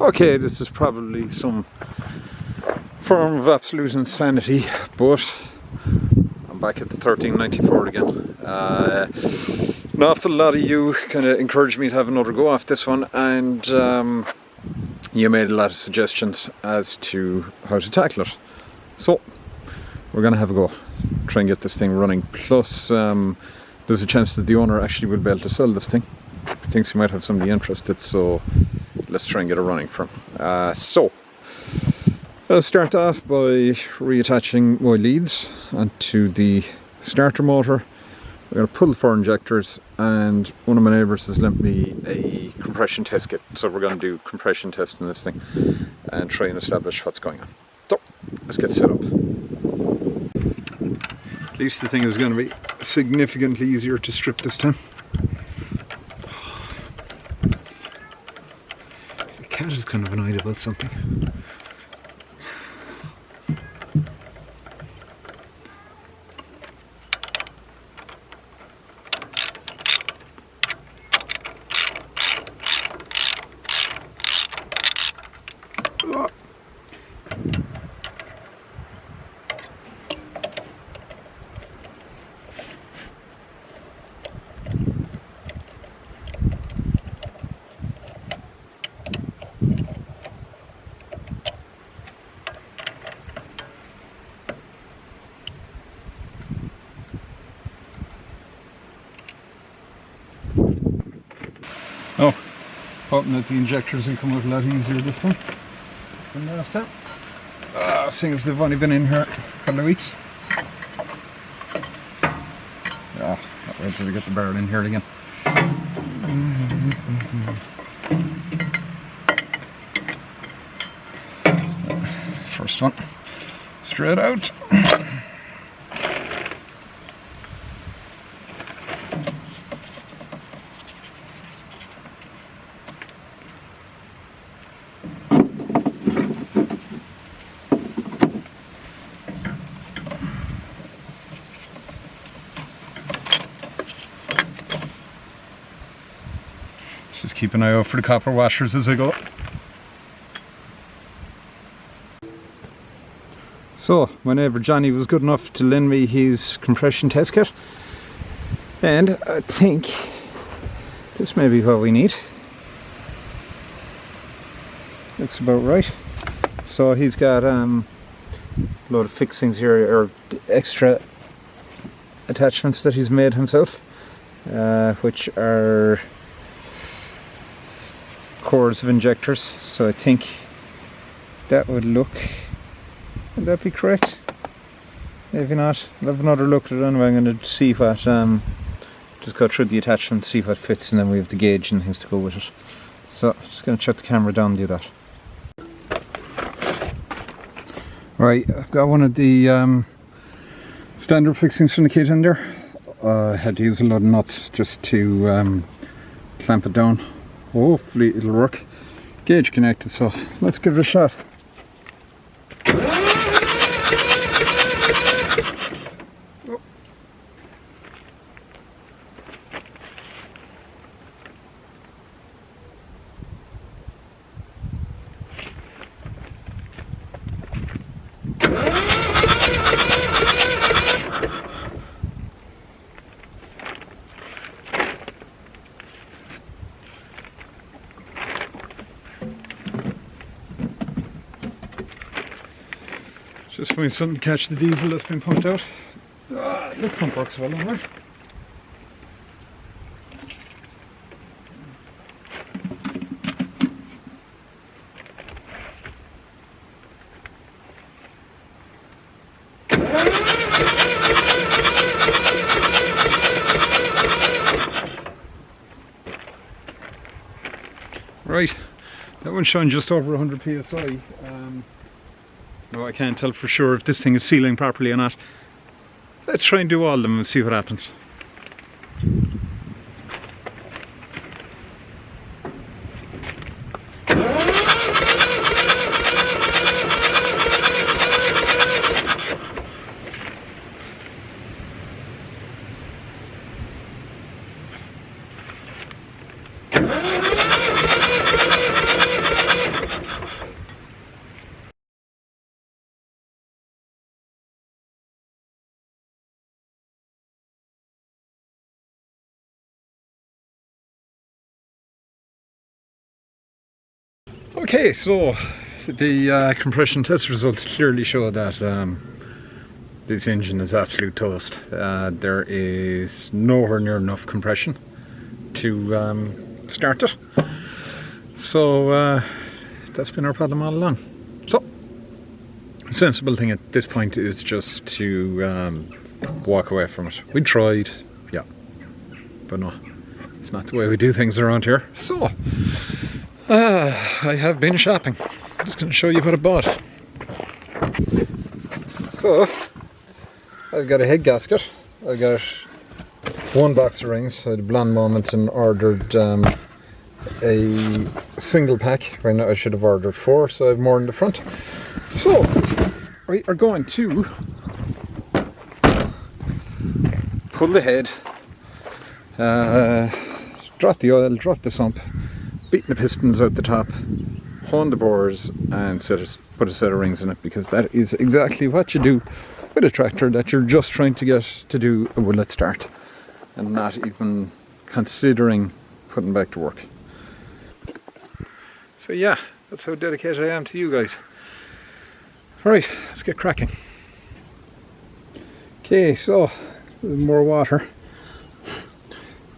Okay, this is probably some form of absolute insanity, but I'm back at the 1394 again. An awful lot of you kind of encouraged me to have another go off this one, and you made a lot of suggestions as to how to tackle it. So we're going to have a go, try and get this thing running. Plus there's a chance that the owner actually will be able to sell this thing. He thinks he might have somebody interested, so let's try and get it running for him. So I'll start off by reattaching my leads onto the starter motor. We're going to pull the 4 injectors, and one of my neighbours has lent me a compression test kit, so we're going to do compression testing this thing and try and establish what's going on. So let's get set up. At least the thing is going to be significantly easier to strip this time. The cat is kind of annoyed about something. Oh, hoping that the injectors will come out a lot easier this time than last time. Seeing as they've only been in here a couple of weeks. Not wait till we get the barrel in here again. First one, straight out. Just keep an eye out for the copper washers as I go. So, my neighbour Johnny was good enough to lend me his compression test kit, and I think this may be what we need. Looks about right. So he's got a load of fixings here, or extra attachments that he's made himself, which are cores of injectors. So I think that would that be correct? Maybe not. I'll have another look at it anyway. I'm going to see what, just go through the attachment, see what fits, and then we have the gauge and things to go with it. So just going to shut the camera down and do that. Right, I've got one of the standard fixings from the kit in there. I had to use a lot of nuts just to clamp it down. Hopefully it'll work. Gauge connected, so let's give it a shot. Just find something to catch the diesel that's been pumped out. The pump works well, alright. Right, that one's showing just over 100 psi. No, I can't tell for sure if this thing is sealing properly or not. Let's try and do all of them and see what happens. Okay, so the compression test results clearly show that this engine is absolute toast. There is nowhere near enough compression to start it. So that's been our problem all along. So the sensible thing at this point is just to walk away from it. We tried, yeah, but no, it's not the way we do things around here. So I have been shopping. I'm just going to show you what I bought. So I've got a head gasket. I got one box of rings. I had a blonde moment and ordered a single pack. Right now I should have ordered 4, so I have more in the front. So we are going to pull the head, drop the oil, drop the sump, beating the pistons out the top, hone the bores, and put a set of rings in it, because that is exactly what you do with a tractor that you're just trying to get to do a willet start and not even considering putting back to work. So yeah, that's how dedicated I am to you guys. Alright, let's get cracking. Okay, so there's more water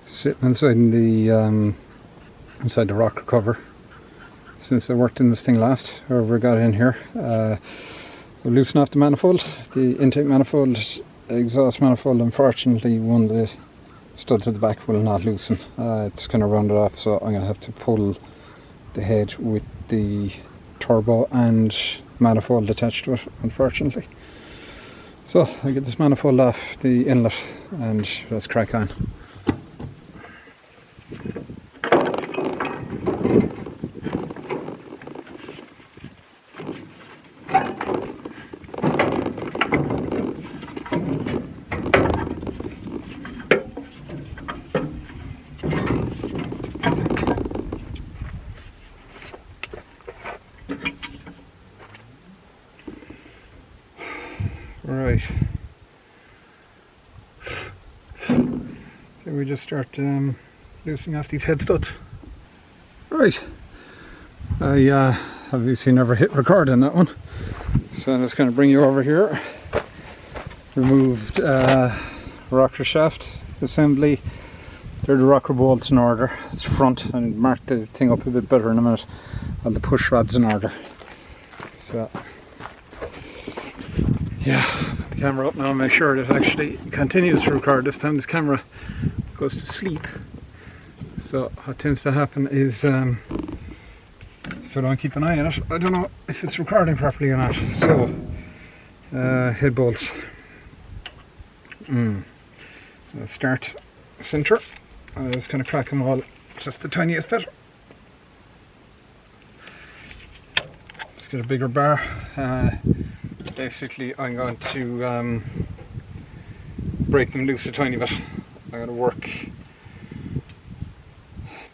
sitting inside the rocker cover since I worked in this thing last, however I got in here. We'll loosen off the manifold, the intake manifold, exhaust manifold. Unfortunately, one of the studs at the back will not loosen. It's kind of rounded off, so I'm going to have to pull the head with the turbo and manifold attached to it, unfortunately. So I'll get this manifold off the inlet and let's crack on. Right, so we just start loosening off these head studs. Right, I obviously never hit record on that one, so I'm just going to bring you over here. Removed rocker shaft assembly. They're the rocker bolts in order. It's front, and mark the thing up a bit better in a minute. All the push rods in order. So yeah, put the camera up now and make sure that it actually continues to record. This time this camera goes to sleep. So what tends to happen is if I don't keep an eye on it, I don't know if it's recording properly or not. So head bolts. I'll start center. I'm just going to crack them all just the tiniest bit. Just get a bigger bar. Basically I'm going to break them loose a tiny bit. I'm going to work.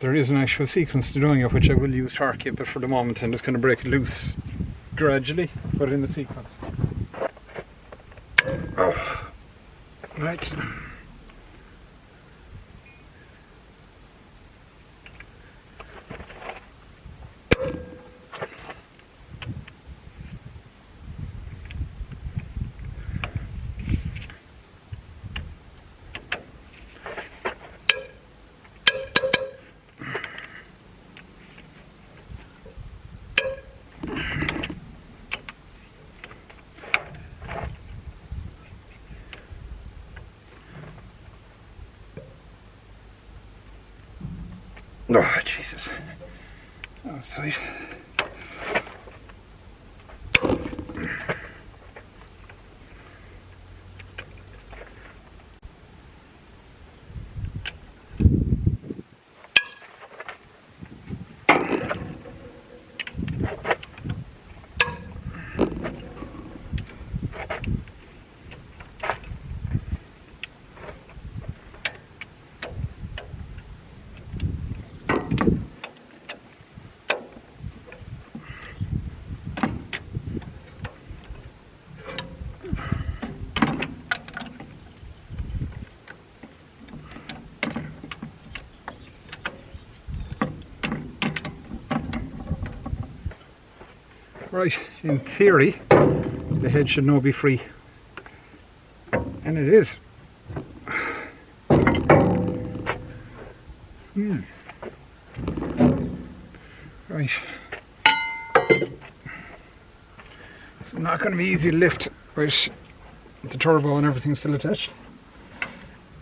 There is an actual sequence to doing it, which I will use torque, but for the moment I'm just going to break it loose gradually, put it in the sequence. Oh. Right. Oh, Jesus. That was tight. Right, in theory, the head should now be free. And it is. Right. It's not going to be easy to lift with the turbo and everything still attached.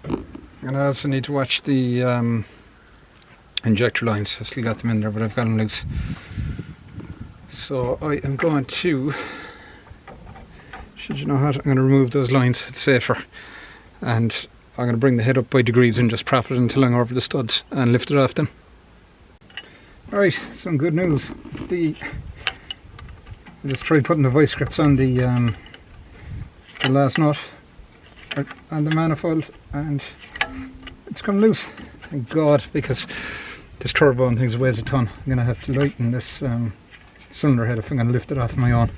And I also need to watch the injector lines. I still got them in there, but I've got them loose. So I am going to, should you know what, I'm going to remove those lines, it's safer. And I'm going to bring the head up by degrees and just prop it until I'm over the studs and lift it off them. Alright, some good news. I just tried putting the vice grips on the last nut on the manifold and it's come loose. Thank God, because this turbo and things weighs a ton. I'm going to have to lighten this cylinder head if I'm going to lift it off my own.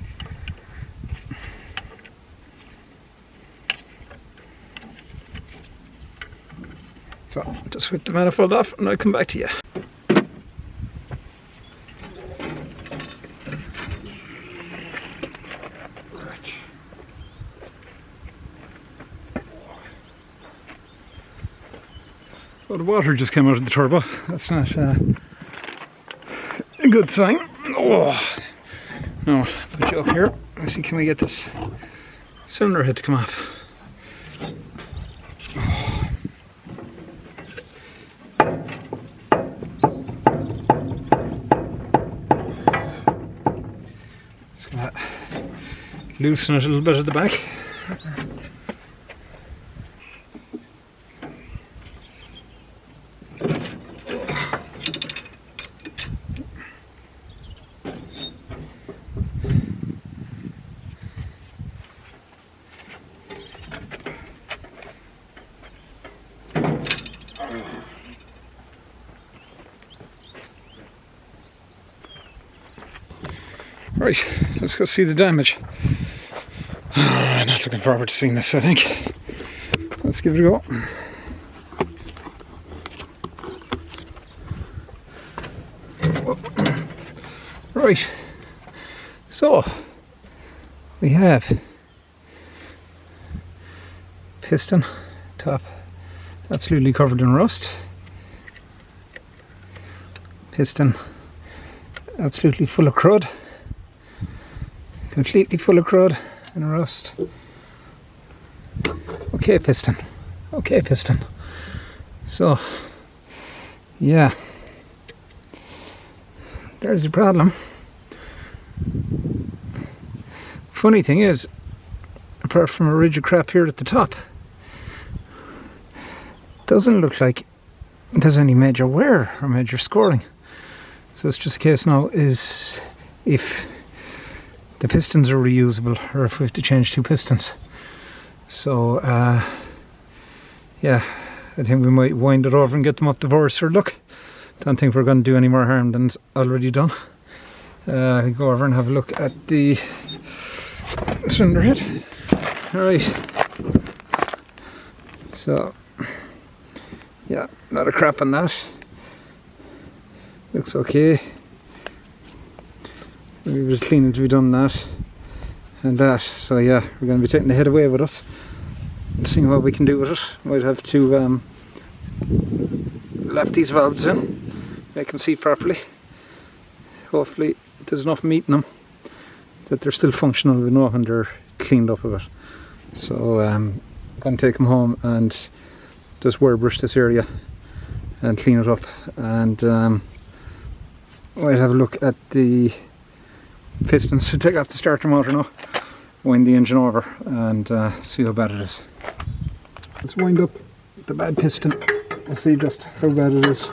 So just whip the manifold off and I'll come back to you. Well, the water just came out of the turbo. That's not a good sign. Oh. No, put you up here. Let's see, can we get this cylinder head to come off? Oh. Just gonna loosen it a little bit at the back. Right, let's go see the damage. Not looking forward to seeing this, I think. Let's give it a go. Right, so we have piston top absolutely covered in rust, piston absolutely full of crud, completely full of crud and rust. Okay piston, so yeah, there's a problem. Funny thing is, apart from a rigid crap here at the top, doesn't look like there's any major wear or major scoring. So it's just a case now is if the pistons are reusable or if we have to change two pistons. So yeah, I think we might wind it over and get them up the Vorser. Look, don't think we're going to do any more harm than's already done. Go over and have a look at the cylinder head. Alright, so yeah, a lot of crap on that. Looks okay. Maybe a bit of cleaning to be done on that and that. So yeah, we're going to be taking the head away with us and seeing what we can do with it. Might have to lap these valves in, make them see properly. Hopefully there's enough meat in them that they're still functional. We know when they're cleaned up a bit. So I'm going to take them home and just wear brush this area and clean it up, and I'll have a look at the pistons to take off the starter motor now, wind the engine over and see how bad it is. Let's wind up the bad piston and see just how bad it is.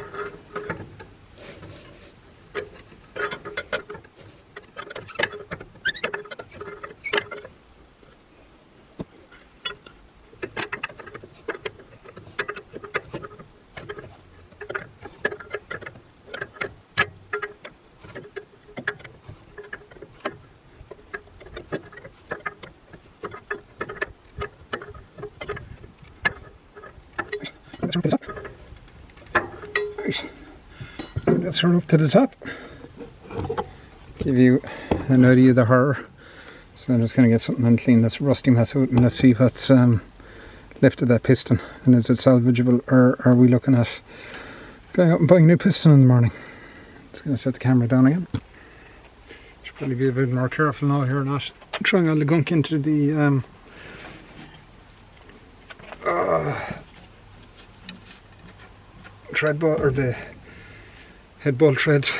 Right. That's her up to the top. give you an idea of the horror. So I'm just going to get something and clean this rusty mess out, and let's see what's left of that piston, and is it salvageable, or are we looking at going out and buying a new piston in the morning. Just going to set the camera down again. Should probably be a bit more careful now here, not throwing all the gunk into the tread ball, or the head ball treads.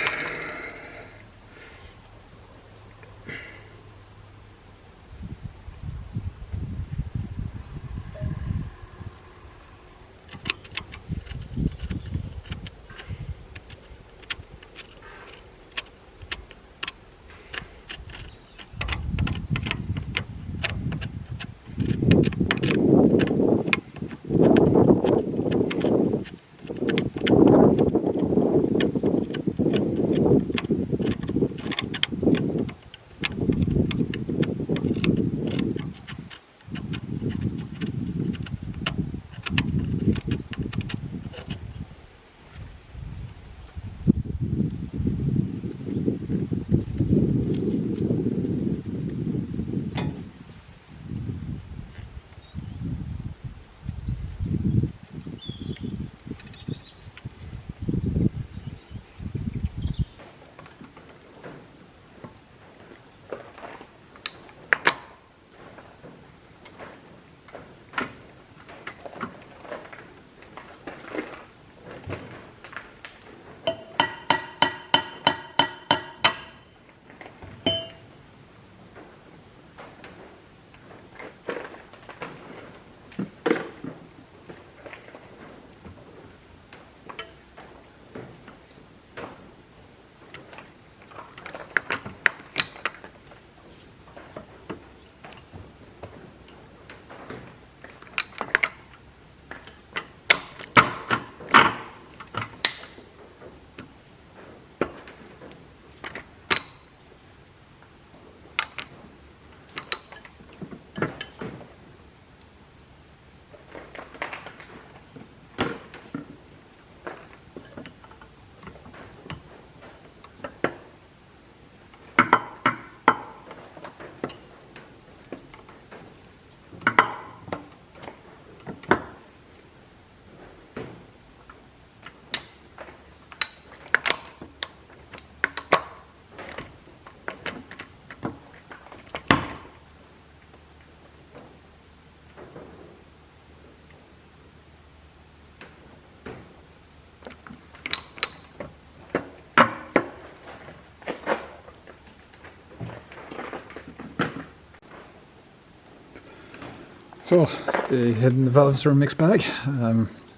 So the head and the valves are a mixed bag.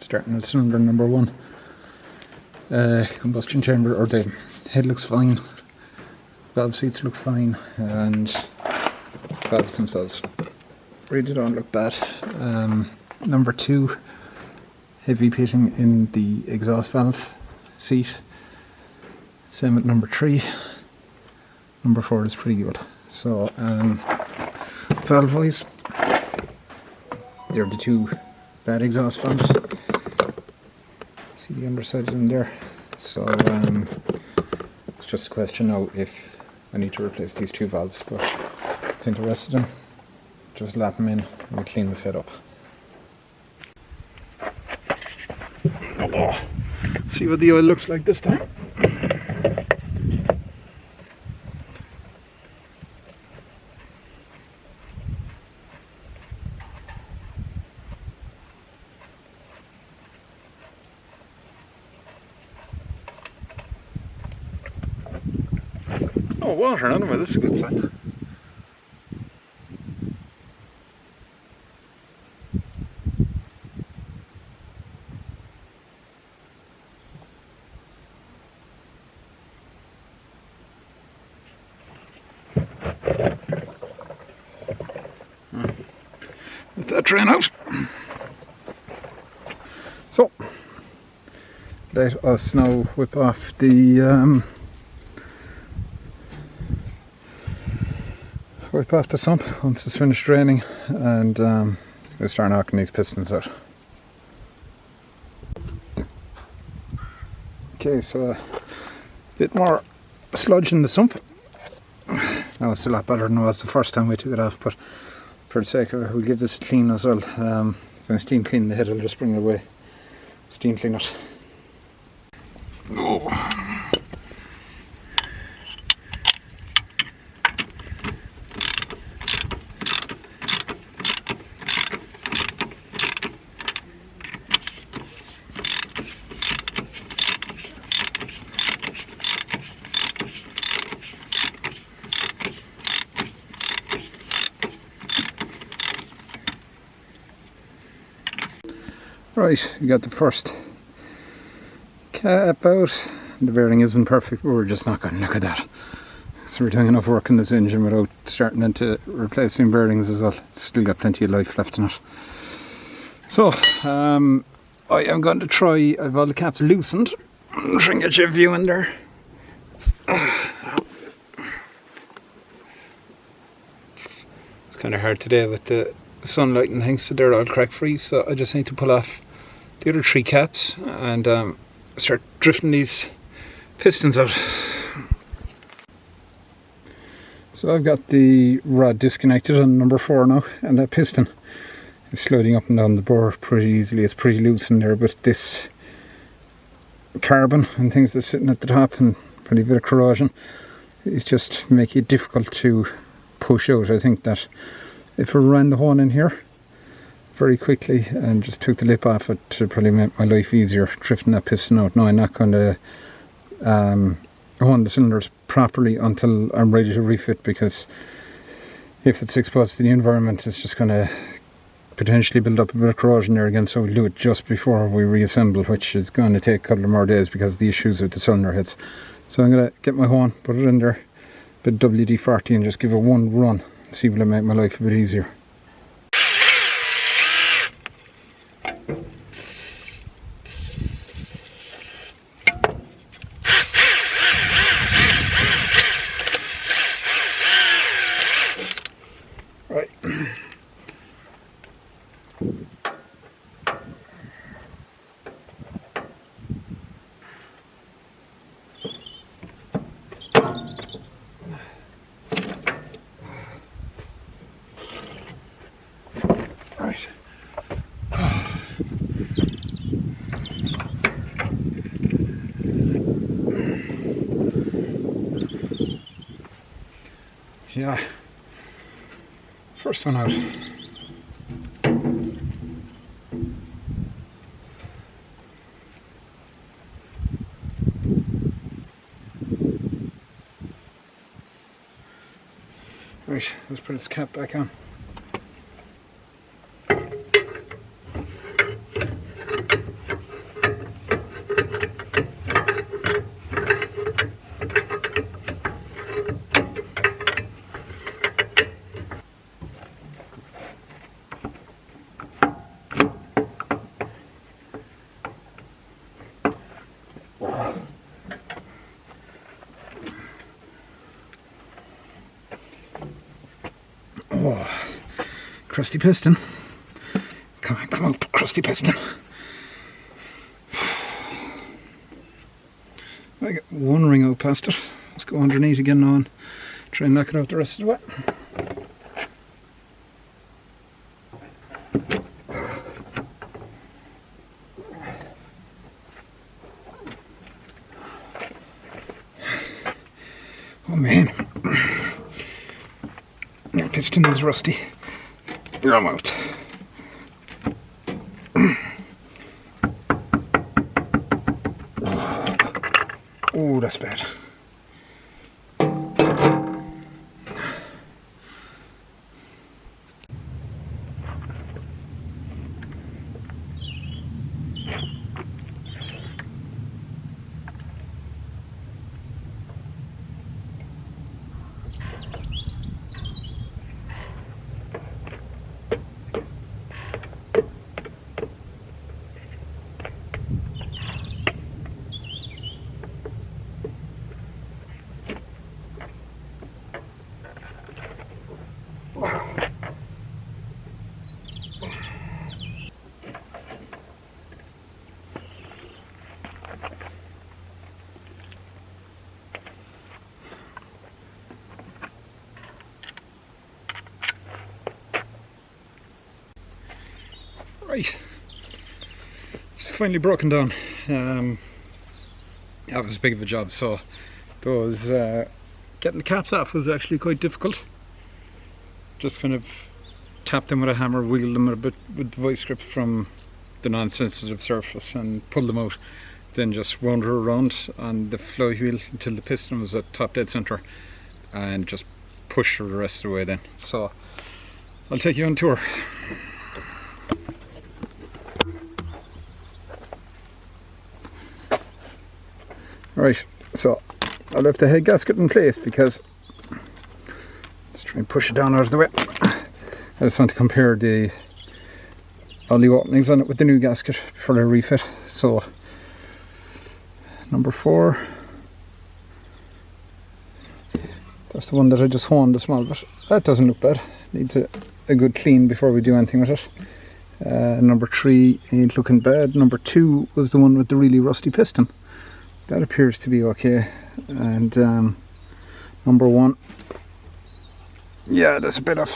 Starting with cylinder number 1. Combustion chamber, or the head looks fine, valve seats look fine, and valves themselves really don't look bad. Number 2, heavy pitting in the exhaust valve seat. Same with number 3. Number 4 is pretty good. So valve wise, they're the 2 bad exhaust valves. See the underside of them there. So it's just a question now if I need to replace these 2 valves, but I think the rest of them, just lap them in and we clean this head up. Oh, let's see what the oil looks like this time. Oh, water, anyway, that's a good sign. Let that drain out. So, let us now whip off the sump once it's finished draining, and we'll start knocking these pistons out. Okay, so a bit more sludge in the sump. Now it's a lot better than it was the first time we took it off, but for the sake of it, we'll give this a clean as well. If I steam clean the head, I'll just bring it away, steam clean it. Oh. Right, we got the first cap out. The bearing isn't perfect, but we're just not going to look at that. So we're doing enough work in this engine without starting into replacing bearings as well. It's still got plenty of life left in it. So, I am going to try, I've all the caps loosened. I'm trying to get you a view in there. It's kind of hard today with the sunlight and things, so they're all crack free, so I just need to pull off the other 3 caps and start drifting these pistons out. So I've got the rod disconnected on number 4 now, and that piston is sliding up and down the bore pretty easily. It's pretty loose in there, but this carbon and things that's sitting at the top and probably a bit of corrosion is just making it difficult to push out. I think that if I ran the horn in here very quickly and just took the lip off it, to probably make my life easier drifting that piston out. Now I'm not going to horn the cylinders properly until I'm ready to refit, because if it's exposed to the environment, it's just going to potentially build up a bit of corrosion there again. So we'll do it just before we reassemble, which is going to take a couple of more days because of the issues with the cylinder heads. So I'm going to get my horn, put it in there, bit WD-40, and just give it one run. See will it make my life a bit easier. Right. Yeah, first one out. Right, let's put its cap back on. Oh, crusty piston. Come on, crusty piston. I got one ring out past it. Let's go underneath again now and try and knock it out the rest of the way. Oh man, your piston is rusty. I'm out. Oh, that's bad. Right, it's finally broken down. That was big of a job, so those getting the caps off was actually quite difficult. Just kind of tapped them with a hammer, wheeled them a bit with the vice grip from the non-sensitive surface and pulled them out. Then just wound her around on the flywheel until the piston was at top dead centre, and just pushed her the rest of the way then. So I'll take you on tour. Right, so I left the head gasket in place because, just try and push it down out of the way. I just want to compare all the openings on it with the new gasket for the refit. So number 4, that's the one that I just honed a small bit. That doesn't look bad. Needs a good clean before we do anything with it. Number 3 ain't looking bad. Number 2 was the one with the really rusty piston. That appears to be okay. And number 1, yeah, there's a bit of,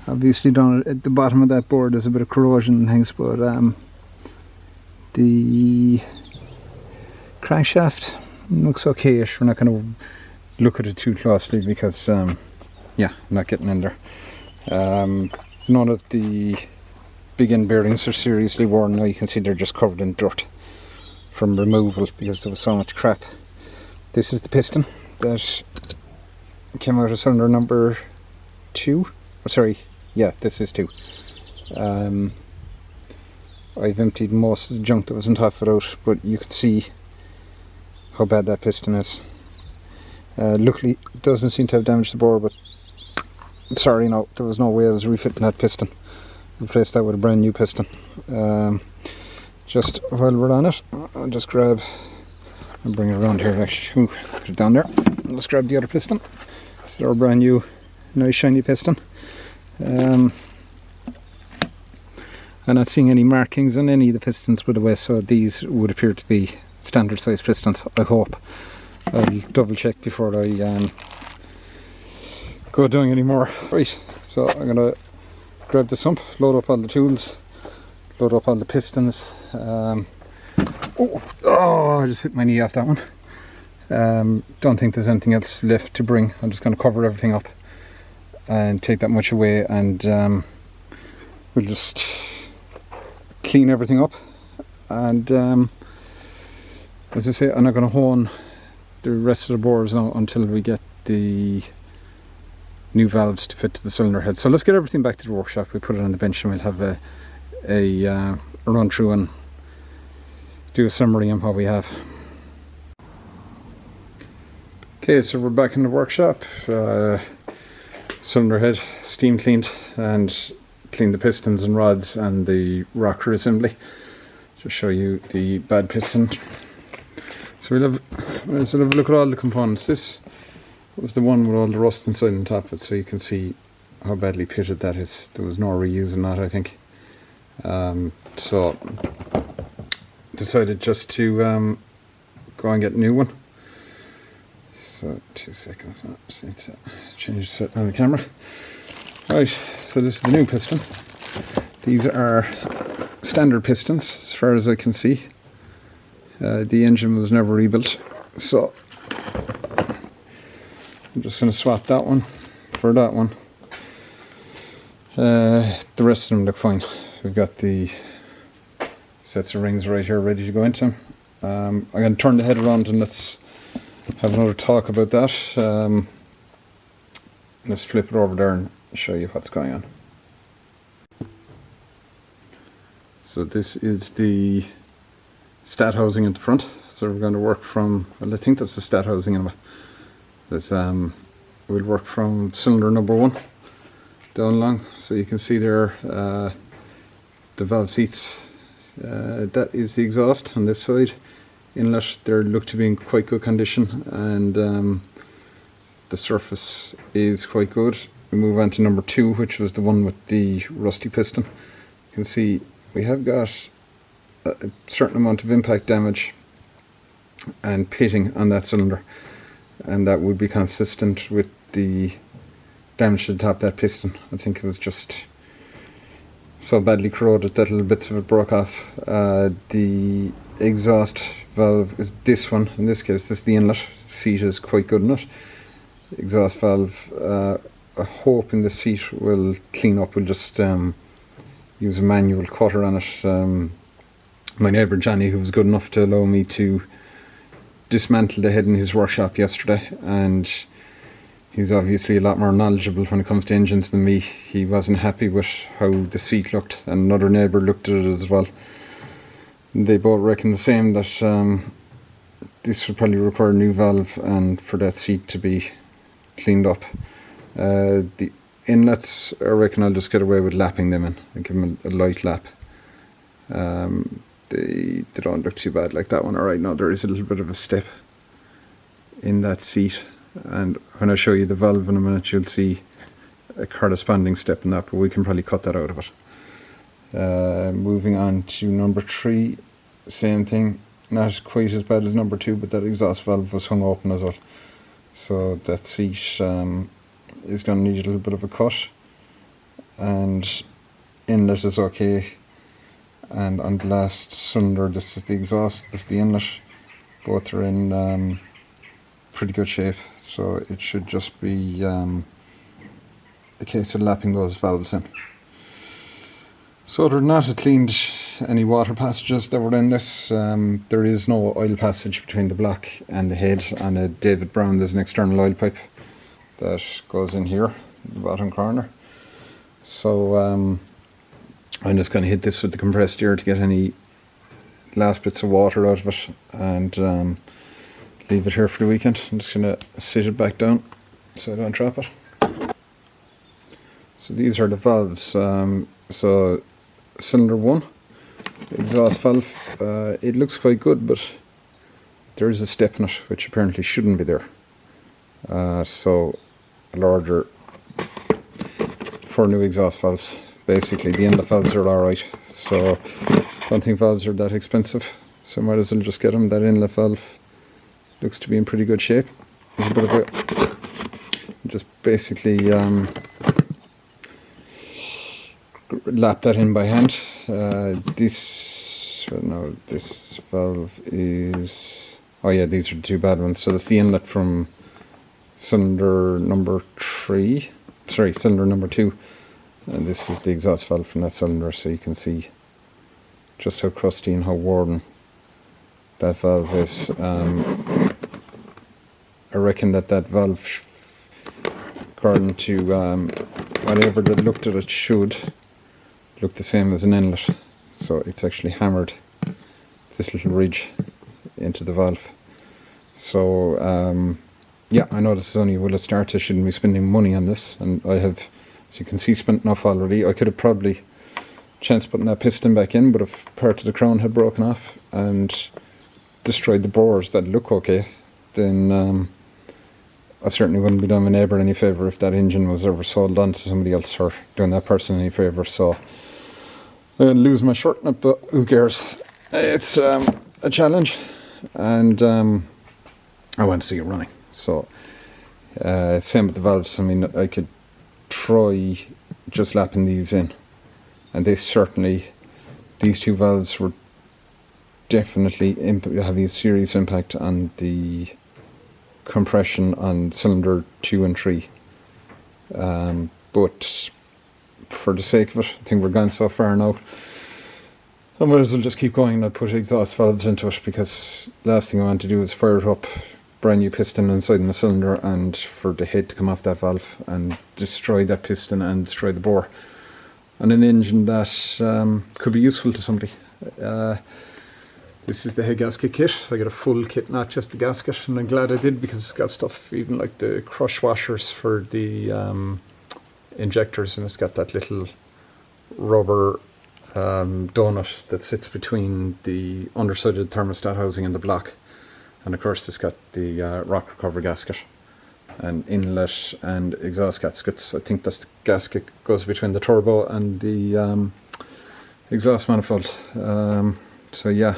obviously down at the bottom of that board there's a bit of corrosion and things, but the crankshaft looks okayish. We're not going to look at it too closely because yeah, I'm not getting in there. None of the big end bearings are seriously worn now. You can see they're just covered in dirt from removal because there was so much crap. This is the piston that came out of cylinder number 2. Oh, sorry, yeah, this is 2. I've emptied most of the junk that was on top of it out, but you can see how bad that piston is. Luckily it doesn't seem to have damaged the bore, but sorry, no, there was no way I was refitting that piston. Replace that with a brand new piston. Just while we're on it, I'll just grab and bring it around here. Actually, put it down there. Let's grab the other piston. It's our brand new, nice shiny piston. I'm not seeing any markings on any of the pistons by the way, so these would appear to be standard size pistons, I hope. I'll double check before I go doing any more. Right, so I'm going to grab the sump, load up all the tools, load up all the pistons. Oh, I just hit my knee off that one. Don't think there's anything else left to bring. I'm just going to cover everything up and take that much away, and we'll just clean everything up. And as I say, I'm not going to hone the rest of the bores now until we get the new valves to fit to the cylinder head. So let's get everything back to the workshop. We'll put it on the bench and we'll have a run through and do a summary on what we have. Okay, so we're back in the workshop. Cylinder head steam cleaned, and cleaned the pistons and rods and the rocker assembly. Just show you the bad piston. So let's have a look at all the components. This was the one with all the rust inside and top of it, so you can see how badly pitted that is. There was no reusing that, I think. So decided just to go and get a new one. So 2 seconds, I just need to change the setting on the camera. Right, so this is the new piston. These are standard pistons as far as I can see. The engine was never rebuilt, so I'm just going to swap that one for that one. The rest of them look fine. We've got the sets of rings right here ready to go into them. I'm going to turn the head around and let's have another talk about that. Let's flip it over there and show you what's going on. So this is the stat housing at the front. So we're going to work from, well, I think that's the stat housing anyway. There's, we'll work from cylinder number 1 down along. So you can see there the valve seats. That is the exhaust on this side. Inlet, they look to be in quite good condition, and the surface is quite good. We move on to number 2, which was the one with the rusty piston. You can see we have got a certain amount of impact damage and pitting on that cylinder, and that would be consistent with the damage to the top of that piston. I think it was just so badly corroded that little bits of it broke off. The exhaust valve is this one. In this case, this is the inlet. Seat is quite good in it. Exhaust valve, I hope in the seat will clean up. We'll just use a manual cutter on it. My neighbour Johnny, who was good enough to allow me to dismantle the head in his workshop yesterday, and he's obviously a lot more knowledgeable when it comes to engines than me. He wasn't happy with how the seat looked, and another neighbour looked at it as well. They both reckon the same, that this would probably require a new valve and for that seat to be cleaned up. The inlets, I reckon I'll just get away with lapping them in and give them a light lap. They don't look too bad like that one. Alright, now there is a little bit of a step in that seat, and when I show you the valve in a minute you'll see a corresponding step in that, but we can probably cut that out of it. Moving on to number 3, same thing, not quite as bad as number 2, but that exhaust valve was hung open as well, so that seat is going to need a little bit of a cut, and inlet is okay. And on the last cylinder, this is the exhaust, this is the inlet. Both are in pretty good shape, so it should just be a case of lapping those valves in. So other than that, it cleaned any water passages that were in this. There is no oil passage between the block and the head. On a David Brown, there's an external oil pipe that goes in here, in the bottom corner. So I'm just going to hit this with the compressed air to get any last bits of water out of it, and leave it here for the weekend. I'm just going to sit it back down so I don't drop it. So these are the valves. So cylinder 1, exhaust valve, it looks quite good, but there is a step in it which apparently shouldn't be there. So I'll order 4 new exhaust valves. Basically, the inlet valves are alright, so I don't think valves are that expensive, so I might as well just get them. That inlet valve looks to be in pretty good shape. There's a bit of a, just basically lap that in by hand. This valve is, oh yeah, these are the 2 bad ones. So that's the inlet from cylinder number 2. And this is the exhaust valve from that cylinder, so you can see just how crusty and how worn that valve is. I reckon that valve, according to whatever that looked at it, should look the same as an inlet. So it's actually hammered this little ridge into the valve. So yeah, I know this is only a will it start. I shouldn't be spending money on this, and I have, as you can see, spent enough already. I could have probably chanced putting that piston back in, but if part of the crown had broken off and destroyed the bores that look okay, then I certainly wouldn't be doing my neighbour any favour if that engine was ever sold on to somebody else, or doing that person any favour. So I'm going to lose my shirt in it, but who cares? It's a challenge, and I want to see it running. So same with the valves. I mean, I could try just lapping these in, and these 2 valves were definitely having a serious impact on the compression on cylinder 2 and 3. But for the sake of it, I think we're gone so far now, I might as well just keep going. I'll put exhaust valves into it, because last thing I want to do is fire it up, brand new piston inside the cylinder, and for the head to come off that valve and destroy that piston and destroy the bore on an engine that could be useful to somebody. This is the head gasket kit. I got a full kit, not just the gasket, and I'm glad I did, because it's got stuff even like the crush washers for the injectors, and it's got that little rubber donut that sits between the underside of the thermostat housing and the block. And of course it's got the rock recovery gasket and inlet and exhaust gaskets. I think that's the gasket goes between the turbo and the exhaust manifold. So yeah,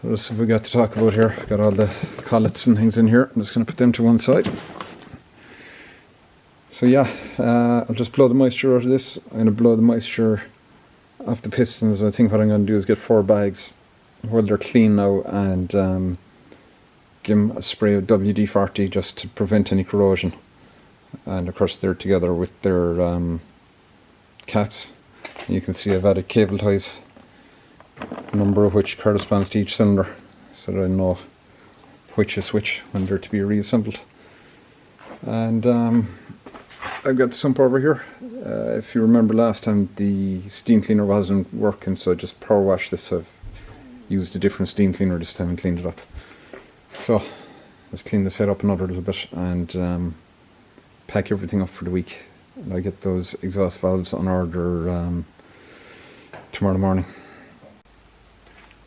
what else have we got to talk about here? Got all the collets and things in here. I'm just going to put them to one side. So yeah, I'll just blow the moisture out of this. I'm going to blow the moisture of the pistons. I think what I'm going to do is get 4 bags while they're clean now, and give them a spray of WD-40 just to prevent any corrosion. And of course they're together with their caps. You can see I've added cable ties, a number of which corresponds to each cylinder, so that I know which is which when they're to be reassembled. And I've got the sump over here. If you remember last time, the steam cleaner wasn't working, so I just power washed this. I've used a different steam cleaner this time and cleaned it up. So let's clean this head up another little bit and pack everything up for the week. And I get those exhaust valves on order tomorrow morning.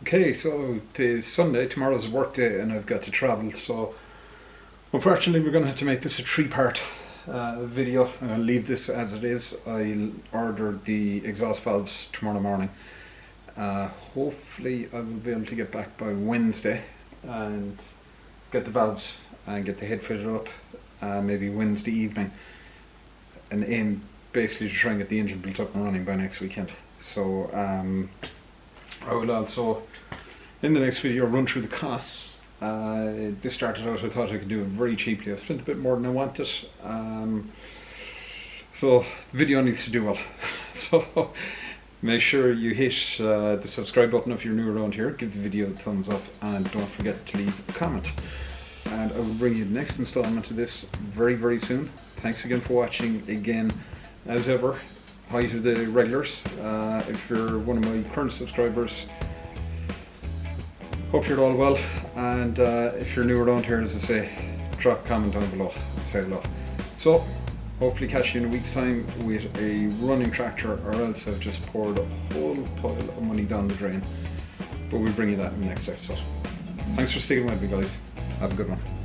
Okay, so it is Sunday, tomorrow's a work day, and I've got to travel, so unfortunately we're going to have to make this a 3-part video. I'll leave this as it is. I'll order the exhaust valves tomorrow morning. Hopefully I will be able to get back by Wednesday and get the valves and get the head fitted up maybe Wednesday evening, and aim basically to try and get the engine built up and running by next weekend. So I will also in the next video run through the costs. This started out, I thought I could do it very cheaply. I spent a bit more than I wanted, so the video needs to do well. So make sure you hit the subscribe button if you're new around here, give the video a thumbs up, and don't forget to leave a comment. And I will bring you the next installment of this very, very soon. Thanks again for watching. Again, as ever, hi to the regulars. If you're one of my current subscribers, hope you're all well. And if you're new around here, as I say, drop a comment down below and say hello. So, hopefully catch you in a week's time with a running tractor, or else I've just poured a whole pile of money down the drain. But we'll bring you that in the next episode. Thanks for sticking with me, guys. Have a good one.